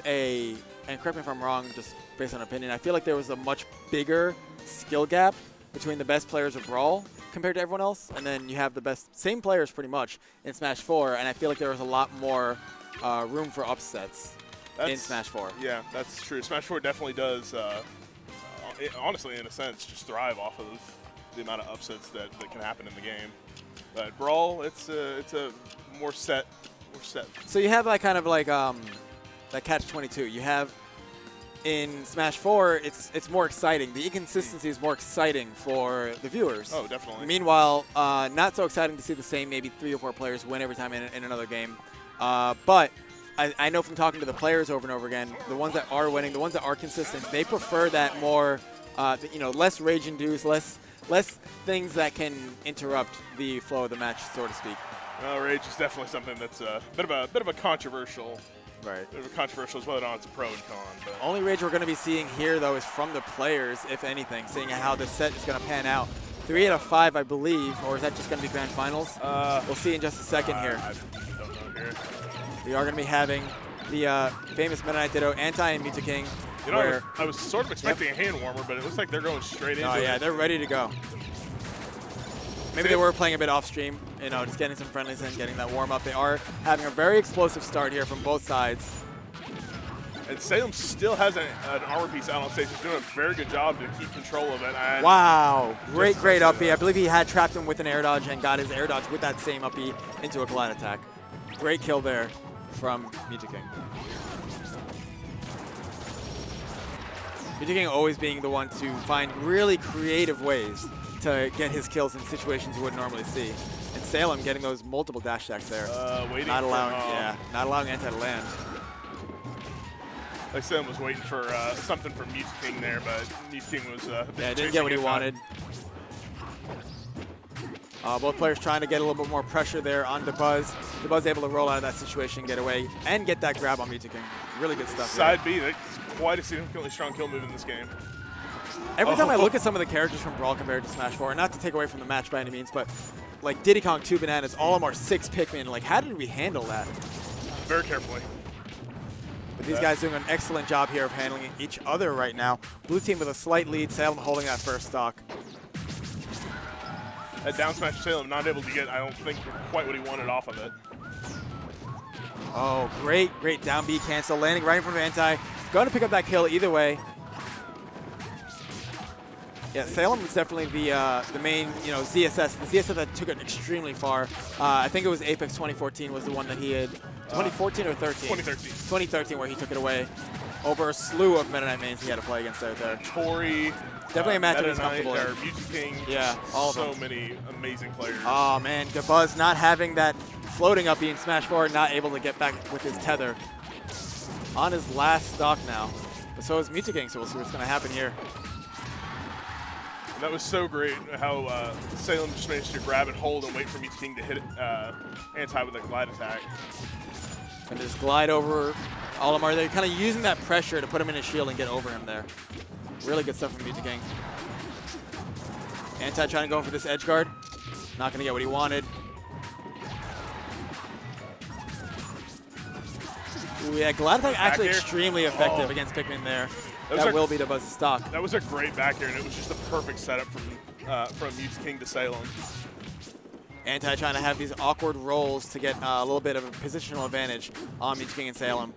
and correct me if I'm wrong, just based on opinion, I feel like there was a much bigger skill gap between the best players of Brawl compared to everyone else, and then you have the same players pretty much in Smash 4, and I feel like there was a lot more room for upsets in Smash 4. Yeah, that's true. Smash 4 definitely does, honestly, in a sense, just thrive off of the amount of upsets that can happen in the game. But Brawl, it's a more set. So you have like kind of like that catch-22. You have in Smash 4, it's more exciting. The inconsistency is more exciting for the viewers. Oh, definitely. Meanwhile, not so exciting to see the same maybe 3 or 4 players win every time in another game. But I know from talking to the players over and over again, the ones that are winning, the ones that are consistent, they prefer that more, less rage-induced, less things that can interrupt the flow of the match, so to speak. Well, rage is definitely something that's a bit of a controversial. Right. Bit of a controversial as whether or not it's a pro and con. But only rage we're going to be seeing here, though, is from the players, if anything, seeing how the set is going to pan out. 3 out of 5, I believe, or is that just going to be grand finals? We'll see in just a second here. I don't know here. We are going to be having the famous Meta Knight Ditto, Anti and Mew2king. You know, I was sort of expecting a hand warmer, but it looks like they're going straight into it. Oh, yeah, they're ready to go. Maybe they were playing a bit off stream, just getting some friendlies in, getting that warm up. They are having a very explosive start here from both sides. And Salem still has an armor piece out on stage. He's doing a very good job to keep control of it. And wow, great up B. I believe he had trapped him with an air dodge and got his air dodge with that same up B into a glide attack. Great kill there from Mew2king. Mew2king always being the one to find really creative ways to get his kills in situations you wouldn't normally see. And Salem getting those multiple dash attacks there. Not allowing Anti to land. Like Salem was waiting for something from Mew2king there, but Mew2king was didn't get what he wanted. Both players trying to get a little bit more pressure there on Dabuz. Dabuz able to roll out of that situation, get away, and get that grab on Mew2king. Really good stuff. Side B, that's quite a significantly strong kill move in this game. Every time I look at some of the characters from Brawl compared to Smash 4, not to take away from the match by any means, but like Diddy Kong, 2 bananas, all of them are 6 Pikmin. Like, how did we handle that? Very carefully. But these guys doing an excellent job here of handling each other right now. Blue team with a slight lead, Salem holding that first stock. That down smash Salem not able to get, I don't think, quite what he wanted off of it. Oh, great down B cancel, landing right in front of Anti. Going to pick up that kill either way. Yeah, Salem was definitely the main, ZSS, the ZSS that took it extremely far. I think it was Apex 2014 was the one that he had, 2014 or 13? 2013. 2013 where he took it away over a slew of Meta Knight mains he had to play against out there. Tori. Definitely a matchup he's comfortable in. Mew2king. Yeah, all of them. So many amazing players. Oh, man, Dabuz not having that floating up in Smash 4, not able to get back with his tether. On his last stock now. But so is Mew2king, so we'll see what's going to happen here. That was so great how Salem just managed to grab and hold and wait for Mew2king to hit it, Anti with a glide attack. And just glide over Olimar. They're kind of using that pressure to put him in his shield and get over him there. Really good stuff from Mew2king. Anti trying to go for this edge guard. Not going to get what he wanted. Ooh, yeah, glide attack actually extremely effective against Pikmin there. That will be Dabuz's stock. That was a great back air, and it was just a perfect setup from Mew2king to Salem. Anti trying to have these awkward rolls to get a little bit of a positional advantage on Mew2king and Salem.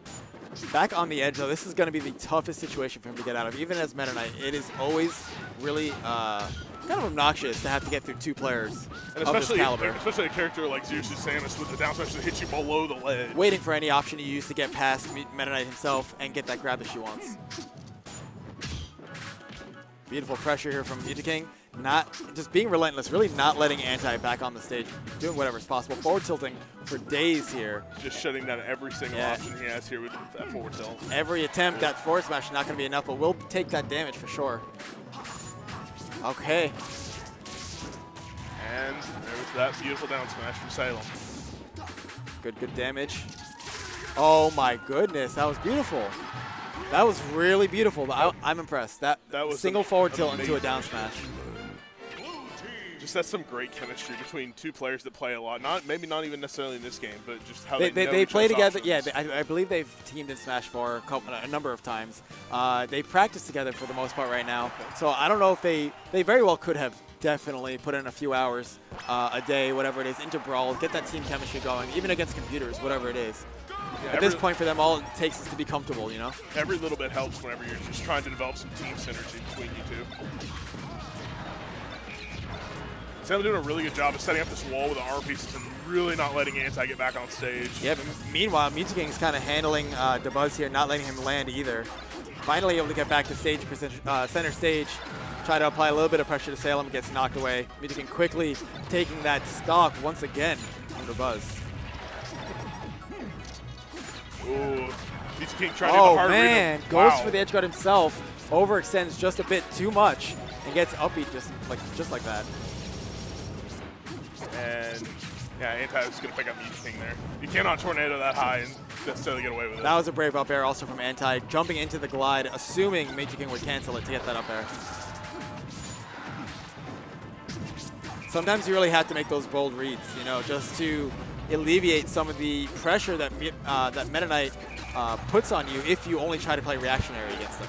Back on the edge, though, this is going to be the toughest situation for him to get out of. Even as Meta Knight, it is always really kind of obnoxious to have to get through 2 players and of this caliber. Especially a character like Zeus' Samus with the down smash that hits you below the ledge. Waiting for any option to use to get past Meta Knight himself and get that grab that she wants. Beautiful pressure here from Mew2king. Not just being relentless, really not letting Anti back on the stage, doing whatever's possible. Forward tilting for days here. Just shutting down every single option he has here with that forward tilt. Every attempt at forward smash is not going to be enough, but we'll take that damage for sure. Okay. And there was that beautiful down smash from Salem. Good damage. Oh my goodness, that was beautiful. That was really beautiful. I'm impressed. That was single forward tilt into a down smash. Just that's some great chemistry between two players that play a lot. Maybe not even necessarily in this game, but just how they know each play other's together. options. Yeah, I believe they've teamed in Smash 4 a number of times. They practice together for the most part right now. So I don't know if they very well could have definitely put in a few hours a day, whatever it is, into Brawl, get that team chemistry going, even against computers, whatever it is. Yeah, At this point for them, all it takes is to be comfortable, you know? Every little bit helps whenever you're just trying to develop some team synergy between you two. Salem doing a really good job of setting up this wall with the armor pieces and really not letting Anti get back on stage. Yeah, but meanwhile, Mew2king is kind of handling Dabuz here, not letting him land either. Finally able to get back to center stage, try to apply a little bit of pressure to Salem, gets knocked away. Mew2king quickly taking that stock once again from Dabuz. Ooh, Mew2king trying to do the hard man, read. goes Wow. for the edge guard himself, overextends just a bit too much, and gets upbeat just like that. And yeah, Anti is going to pick up Mew2king there. You cannot tornado that high and necessarily get away with it. That was a brave up air also from Anti, jumping into the glide, assuming Mew2king would cancel it to get that up air. Sometimes you really have to make those bold reads, you know, just to alleviate some of the pressure that that Meta Knight puts on you if you only try to play reactionary against them.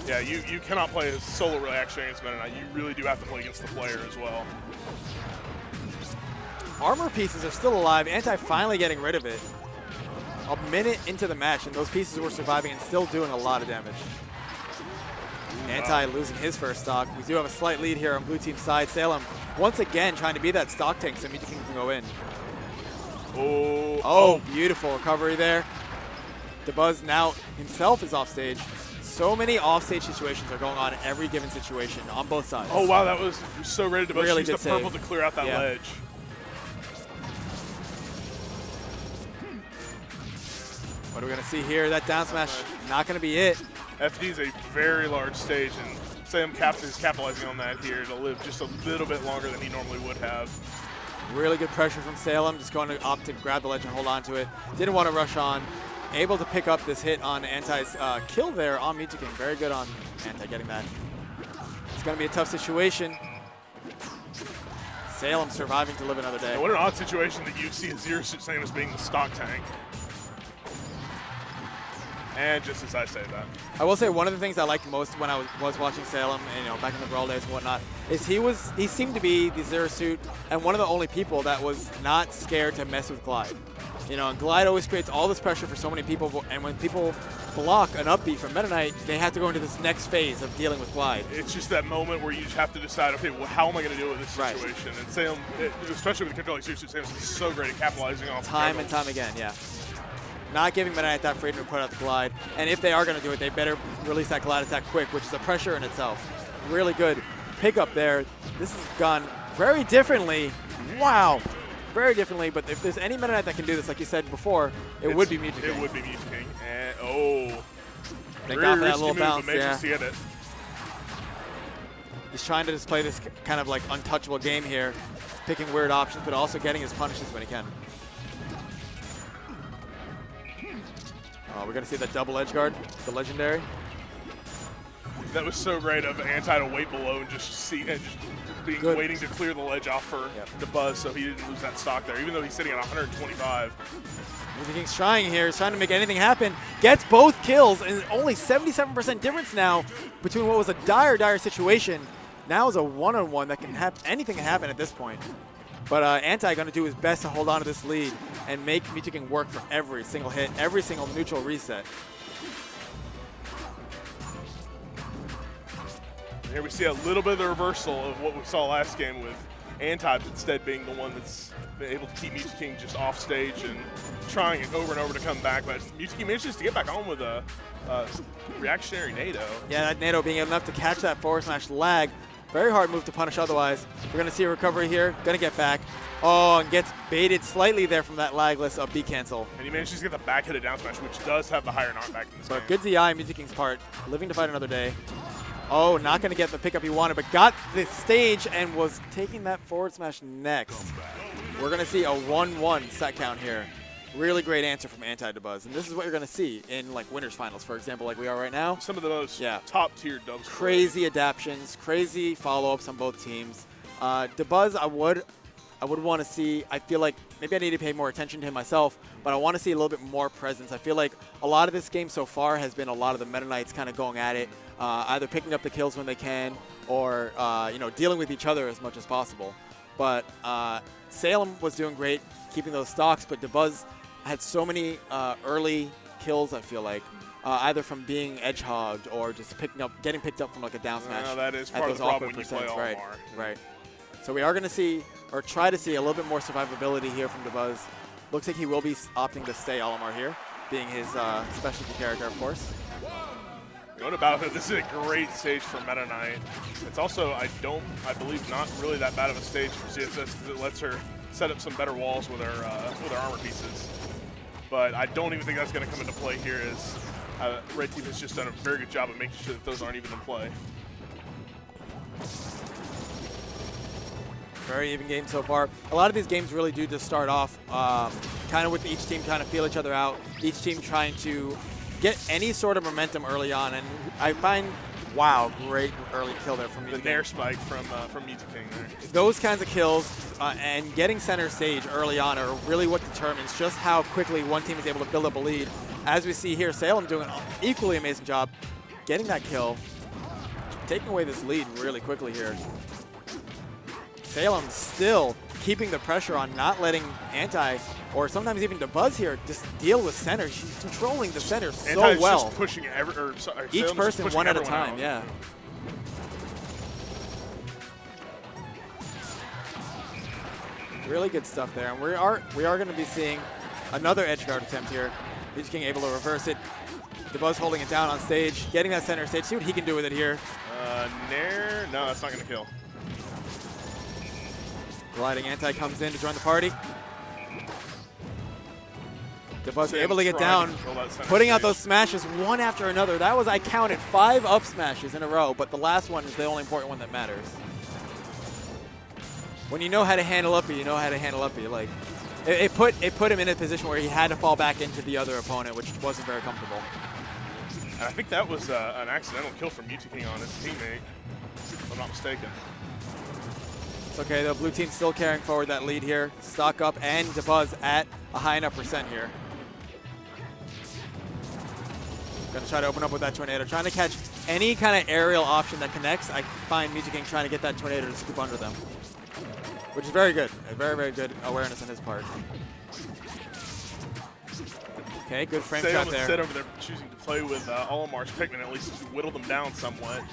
Yeah, you cannot play a solo reactionary against Meta Knight. You really do have to play against the player as well. Armor pieces are still alive. Anti finally getting rid of it. A minute into the match, and those pieces were surviving and still doing a lot of damage. Anti losing his first stock. We do have a slight lead here on blue team's side. Salem once again trying to be that stock tank so Mew2king can go in. Oh, beautiful recovery there. Dabuz now himself is off stage. So many offstage situations are going on in every given situation on both sides. Oh wow, that was so ready to really use the purple to clear out that ledge. What are we going to see here? That down smash, not going to be it. FD is a very large stage, and Sam is capitalizing on that here to live just a little bit longer than he normally would have. Really good pressure from Salem, just going to opt to grab the ledge and hold on to it. Didn't want to rush on. Able to pick up this hit on Anti's kill there on Mew2king. Very good on Anti getting that. It's going to be a tough situation. Salem surviving to live another day. Yeah, what an odd situation that you see Zero Suit Samus being the stock tank. And just as I say that, I will say one of the things I liked most when I was watching Salem, and, you know, back in the Brawl days and whatnot, is he seemed to be the Zero Suit and one of the only people that was not scared to mess with Glide. You know, and Glide always creates all this pressure for so many people, and when people block an upbeat from Meta Knight, they have to go into this next phase of dealing with Glide. It's just that moment where you just have to decide, okay, well, how am I going to deal with this situation? Right. And Salem, especially with a character like Zero Suit Samus, is so great at capitalizing off time and time again, yeah. Not giving Meta Knight that freedom to put out the glide. And if they are going to do it, they better release that glide attack quick, which is a pressure in itself. Really good pickup there. This has gone very differently. Wow. Very differently, but if there's any Meta Knight that can do this, like you said before, it would be Mew2king. It would be Mew2king. And, oh. They got that little move, bounce, but yeah. to get it. He's trying to just play this kind of like untouchable game here, picking weird options, but also getting his punishes when he can. We're going to see that double edge guard, the legendary. That was so great of Anti to wait below and just see and just being waiting to clear the ledge off for Dabuz so he didn't lose that stock there, even though he's sitting at 125. Mew2king's trying here. He's trying to make anything happen. Gets both kills, and only 77% difference now between what was a dire situation. Now is a one-on-one that can have anything can happen at this point. But Anti going to do his best to hold on to this lead and make Mew2king work for every single hit, every single neutral reset. Here we see a little bit of the reversal of what we saw last game with Anti instead being the one that's been able to keep Mew2king just off stage and trying it over and over to come back. But Mew2king manages to get back on with a reactionary NATO. Yeah, that NATO being enough to catch that forward smash lag. Very hard move to punish otherwise. We're going to see a recovery here. Going to get back. Oh, and gets baited slightly there from that lagless B cancel. And he manages to get the back hit of down smash, which does have the higher knockback in this game. Good DI, Mew2king's part. Living to fight another day. Oh, not going to get the pickup he wanted, but got the stage and was taking that forward smash next. We're going to see a 1-1 set count here. Really great answer from Anti-Dabuz, and this is what you're going to see in like winners finals, for example, like we are right now. Some of the most top-tier dubs. Crazy adaptions, crazy follow-ups on both teams. Dabuz, I would want to see. I feel like maybe I need to pay more attention to him myself, but I want to see a little bit more presence. I feel like a lot of this game so far has been a lot of the Meta Knights kind of going at it, either picking up the kills when they can, or dealing with each other as much as possible. But Salem was doing great keeping those stocks, but Dabuz had so many early kills, I feel like, either from being edge-hogged or just getting picked up from like a down smash. No, that is part of the problem when you play Olimar. Right. So we are going to see, or try to see, a little bit more survivability here from Dabuz. Looks like he will be opting to stay Olimar here, being his specialty character, of course. Going about it, this is a great stage for Meta Knight. It's also, I believe, not really that bad of a stage for CSS because it lets her set up some better walls with her armor pieces. But I don't even think that's going to come into play here, as Red Team has just done a very good job of making sure that those aren't even in play. Very even game so far. A lot of these games really do just start off kind of with each team trying to feel each other out, each team trying to get any sort of momentum early on. And I find, wow, great early kill there from Mew2king. The nair spike from Mew2king there. Those kinds of kills and getting center stage early on are really what determines just how quickly one team is able to build up a lead. As we see here, Salem doing an equally amazing job getting that kill, taking away this lead really quickly here. Salem still keeping the pressure on, not letting Anti, or sometimes even Dabuz here, just deal with center. She's controlling the center so Anti's well. Just pushing each person one at a time, out. yeah. Really good stuff there, and we are going to be seeing another edge guard attempt here. Mew2king able to reverse it. Dabuz holding it down on stage, getting that center stage. See what he can do with it here. Nair, no, that's not going to kill. Gliding Anti comes in to join the party. Dabuz able to get down, putting out those smashes one after another. That was, I counted 5 up smashes in a row, but the last one is the only important one that matters. When you know how to handle uppy, you know how to handle uppy. Like, it put him in a position where he had to fall back into the other opponent, which wasn't very comfortable. And I think that was an accidental kill from Mew2king on his teammate, if I'm not mistaken. It's okay though, blue team still carrying forward that lead here. Stock up and Dabuz at a high enough percent here. Gonna try to open up with that tornado, trying to catch any kind of aerial option that connects. I find Mew2king trying to get that tornado to scoop under them, which is very good. A very, very good awareness on his part. Okay, good frame shot there. Instead over there choosing to play with Olimar's Pikmin, at least to whittle them down somewhat.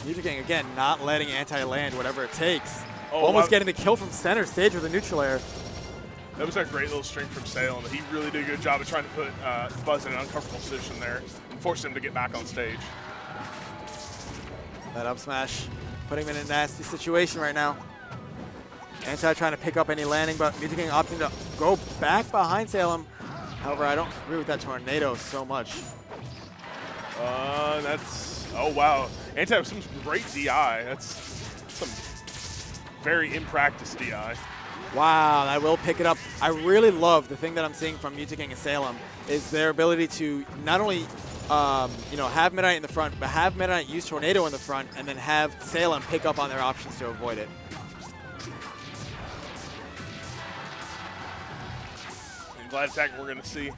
Mew2king, again, not letting Anti land whatever it takes. Almost getting the kill from center stage with a neutral air. That was a great little string from Salem. He really did a good job of trying to put Buzz in an uncomfortable position there and force him to get back on stage. That up smash, putting him in a nasty situation right now. Anti trying to pick up any landing, but Mew2king opting to go back behind Salem. However, I don't agree with that tornado so much. Oh wow. Anti with some great DI. That's some very in-practice DI. Wow, I will pick it up. I really love the thing that I'm seeing from Mew2king and Salem is their ability to not only have Meta Knight in the front, but have Meta Knight use Tornado in the front, and then have Salem pick up on their options to avoid it. And glad attack we're going to see.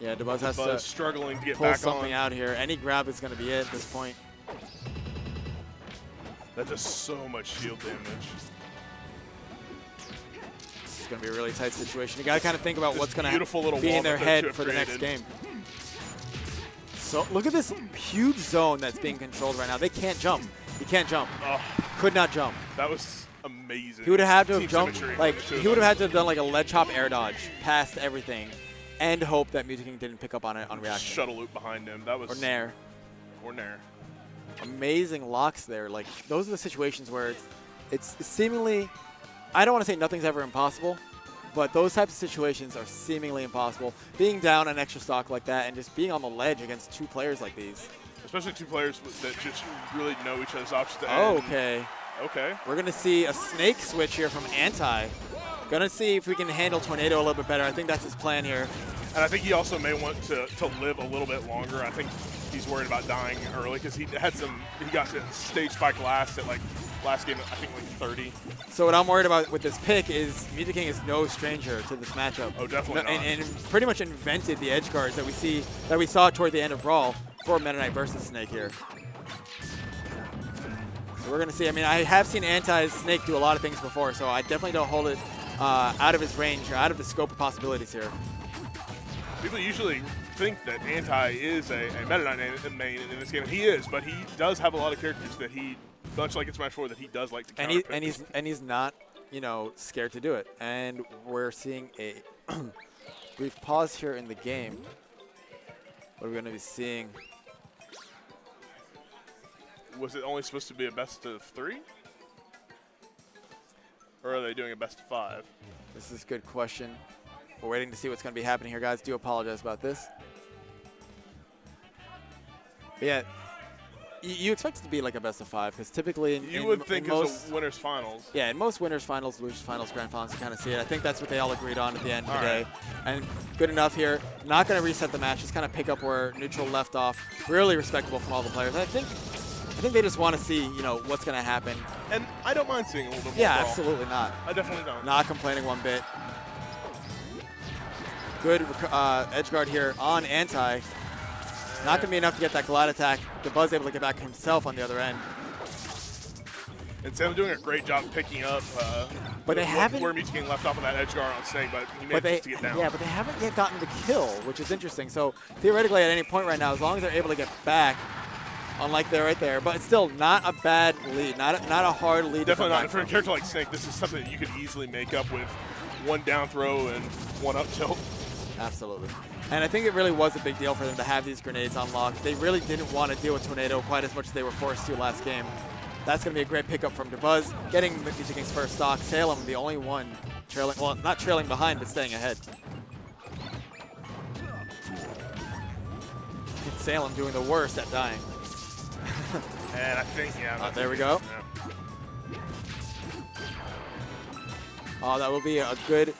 Yeah, Dabuz has to struggling to get pull back something out here. Any grab is going to be it at this point. That does so much shield damage. It's going to be a really tight situation. You got to kind of think about what's going to be in their that head for the next game. So look at this huge zone that's being controlled right now. They can't jump. He can't jump. Could not jump. That was amazing. He would have had to have jumped. Like he would have had to have done like a ledge hop air dodge past everything, and hope that Mew2king didn't pick up on it on reaction. Shuttle loop behind him. That was or nair. Or nair. Amazing locks there. Like those are the situations where it's seemingly, I don't want to say nothing's ever impossible, but those types of situations are seemingly impossible. Being down an extra stock like that and just being on the ledge against 2 players like these. Especially 2 players that just really know each other's options. Okay. Okay. We're going to see a snake switch here from Anti. Going to see if we can handle Tornado a little bit better. I think that's his plan here. And I think he also may want to live a little bit longer. I think he's worried about dying early because he got the stage spike last at like Last game, I think like 30. So what I'm worried about with this pick is Mew2king is no stranger to this matchup. Oh, definitely not. And pretty much invented the edge guards that we saw toward the end of Brawl for Meta Knight versus Snake here. So we're gonna see. I mean, I have seen Anti-Snake do a lot of things before, so I definitely don't hold it out of his range or out of the scope of possibilities here. People usually think that Anti is a Meta Knight main in this game, and he is, but he does have a lot of characters that he, much like in Smash 4, that he does like to counter pick. And he's not, you know, scared to do it. And we're seeing a brief pause here in the game. What are we going to be seeing? Was it only supposed to be a best of 3? Or are they doing a best of 5? This is a good question. We're waiting to see what's going to be happening here, guys. Do apologize about this. But yeah, you expect it to be like a best of 5 because typically you would think it's a winners finals. Yeah, in most winners finals, losers finals, grand finals, you kind of see it. I think that's what they all agreed on at the end of the day. And good enough here. Not going to reset the match. Just kind of pick up where neutral left off. Really respectable from all the players. I think they just want to see, you know, what's going to happen. And I don't mind seeing a little bit more. Yeah, Brawl. absolutely not. I definitely don't. Not complaining one bit. Good edge guard here on Anti. Not going to be enough to get that glide attack. Dabuz able to get back himself on the other end. And Salem doing a great job picking up but they haven't, where Mew2king left off of that edge guard on Snake, but he managed to get down. Yeah, but they haven't yet gotten the kill, which is interesting. So theoretically, at any point right now, as long as they're able to get back, unlike they're right there, but it's still not a bad lead, not a hard lead. Definitely not. For a character like Snake, this is something that you could easily make up with one down throw and one up tilt. Absolutely. And I think it really was a big deal for them to have these grenades unlocked. They really didn't want to deal with Tornado quite as much as they were forced to last game. That's going to be a great pickup from Dabuz, getting Mew2king's first stock. Salem, the only one trailing, well, not trailing behind, but staying ahead. Salem doing the worst at dying. And I think, yeah. There we go. Yeah. Oh, that will be a good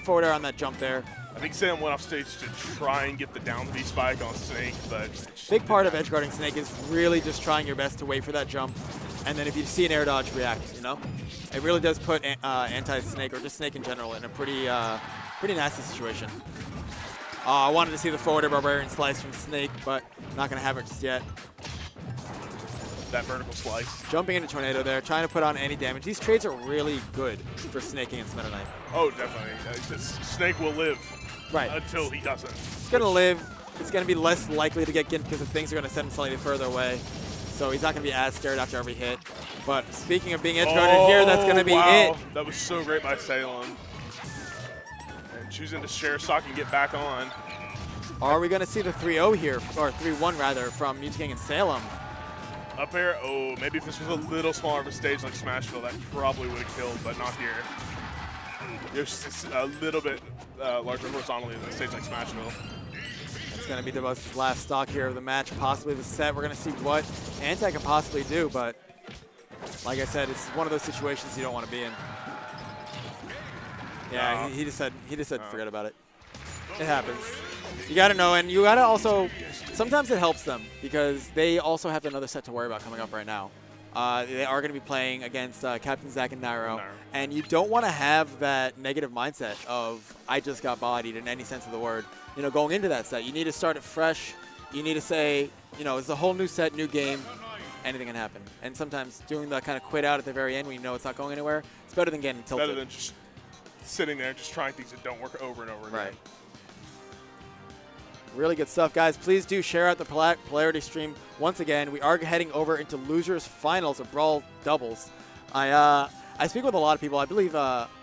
forward air on that jump there. I think Salem went off stage to try and get the down B spike on Snake, but big part of edge guarding Snake is really just trying your best to wait for that jump, and then if you see an air dodge, react. You know, it really does put anti-Snake or just Snake in general in a pretty nasty situation. I wanted to see the forward air barbarian slice from Snake, but not going to have it just yet. That vertical slice. Jumping into Tornado there, trying to put on any damage. These trades are really good for Snake against Meta Knight. Oh, definitely. Snake will live until he doesn't. He's going to live. He's going to be less likely to get gimped because things are going to send him slightly further away. So he's not going to be as scared after every hit. But speaking of being edge guarded here, that's going to be it. That was so great by Salem. And choosing to share stock and get back on. Are we going to see the 3-0 here, or 3-1 rather, from Mew2king and Salem? Up air, oh, maybe if this was a little smaller of a stage like Smashville, that probably would have killed, but not here. There's a little bit larger horizontally than a stage like Smashville. It's going to be Dabuz's last stock here of the match, possibly the set. We're going to see what Anti can possibly do, but like I said, it's one of those situations you don't want to be in. Yeah, he just said forget about it. It happens. You got to know, and you got to also, sometimes it helps them because they also have another set to worry about coming up right now. They are going to be playing against Captain Zach and Nairo, and you don't want to have that negative mindset of, I just got bodied in any sense of the word. You know, going into that set, you need to start it fresh. You need to say, you know, it's a whole new set, new game. Anything can happen. And sometimes doing the kind of quit out at the very end when you know it's not going anywhere, it's better than getting tilted. Better than just sitting there just trying things that don't work over and over again. Right. Really good stuff, guys. Please do share out the Polarity stream. Once again, we are heading over into losers finals of Brawl doubles. I speak with a lot of people. I believe,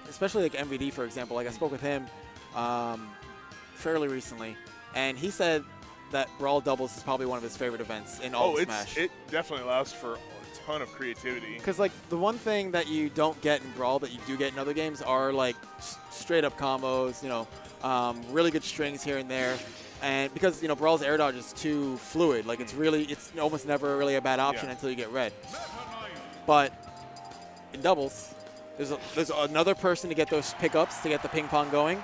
especially like MVD, for example. Like I spoke with him fairly recently, and he said that Brawl doubles is probably one of his favorite events in all of Smash. It definitely allows for a ton of creativity. Because like the one thing that you don't get in Brawl that you do get in other games are like straight up combos. You know, really good strings here and there. And because, you know, Brawl's air dodge is too fluid, like it's almost never really a bad option until you get red. But in doubles, there's another person to get those pickups, to get the ping pong going.